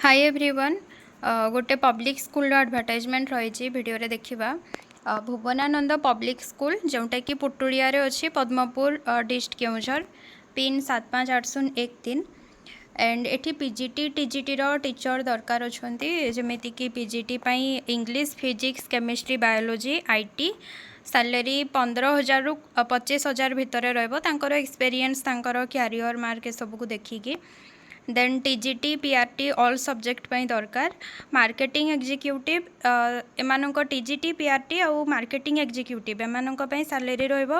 Hi everyone गोटे public school advertisement रही video रे देखिबा भुवनानंद पब्लिक स्कूल जोटा कि पुटुड़िया रे अछि Padmapur district Keonjhar pin 758013 and एठी पीजीटी टीजीटी रो टीचर दरकार अछंती जेमिति कि पीजीटी पई English physics chemistry biology IT salary 15,000 रु 25,000 भितर रहबो तांकर एक्सपीरियंस तांकर कैरियर मार्क सब को देखिकी then TGT PRT all subject पई दरकार मार्केटिंग एग्जीक्यूटिव एमानक टीजीटी पीआरटी और मार्केटिंग एग्जीक्यूटिव एमानक पई सैलरी रहबो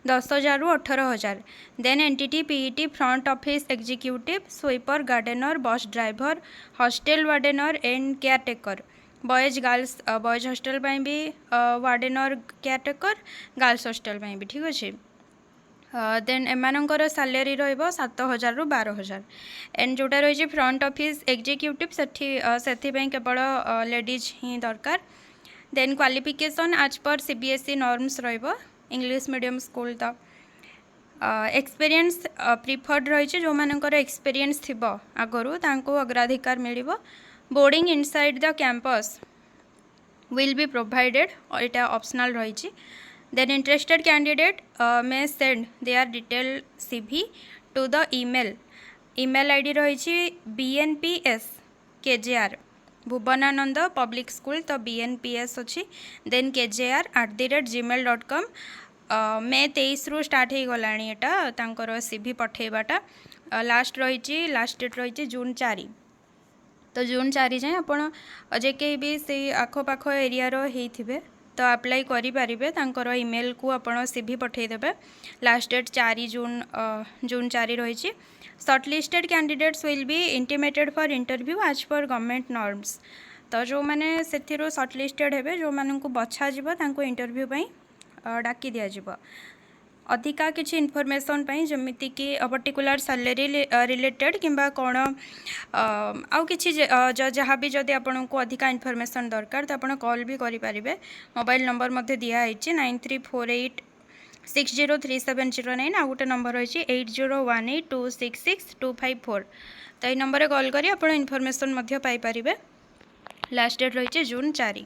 10,000 रु 18,000 then NTT PET front office executive sweeper gardener bus driver hostel warden and caretaker boys girls boys hostel पई भी वार्डनर केयरटेकर गर्ल्स हॉस्टल पई भी ठीक अच्छे देन एमानकर सैलरी रहिबो 7,000 रु 12,000 एंड जोटा रही फ्रंट ऑफिस एग्जीक्यूटिव से केवल लेडीज ही दरकार देन क्वालिफिकेशन आज पर सीबीएसई नॉर्म्स रहिबो इंग्लिश मीडियम स्कूल तो एक्सपीरियंस प्रिफर्ड रही जो मानकर एक्सपीरियंस थिबो आगरू तांको अग्राधिकार मिलिबो boarding inside the campus will be provided और इटा ऑप्शनल रही then interested candidate may send their detailed CV to the email id रही bnps kjr भुवनानंद पब्लिक स्कूल तो bnps अच्छी देन kjr@gmail.com मे 23 रु स्टार्ट हो गलानी एटा तांकर CV पठेबाटा लास्ट रही लास्ट डेट रही जून 4 तो जून 4 जाए आपण जे के भी से आखपाख एरिया रो तो अप्लाई करें तांकर ईमेल को आपण सीवी पठेदेबे लास्ट डेट 4 जून 4 रही shortlisted candidates will be intimated for interview as per government norms तो जो मैंने से शॉर्टलिस्टेड हेबे जो मानू बछा जिवो तांको इंटरव्यू पई डाकी दिया जिवो अधिका किसी इनफॉरमेशन पाई जमिति कि पर्टिकुलर सैलरी रिलेटेड किंबा कौन आउ किछि जहाँ भी जदि आपन को अधिका इनफॉरमेशन दरकार तो आपन कॉल भी करि परिबे मोबाइल नंबर मध्य दिया है 9348603709 आ गोटे नंबर रही 8018266254 तो ये नंबर कॉल करी आपन इनफॉरमेशन मध्य पाई परिबे लास्ट डेट रही जून 4।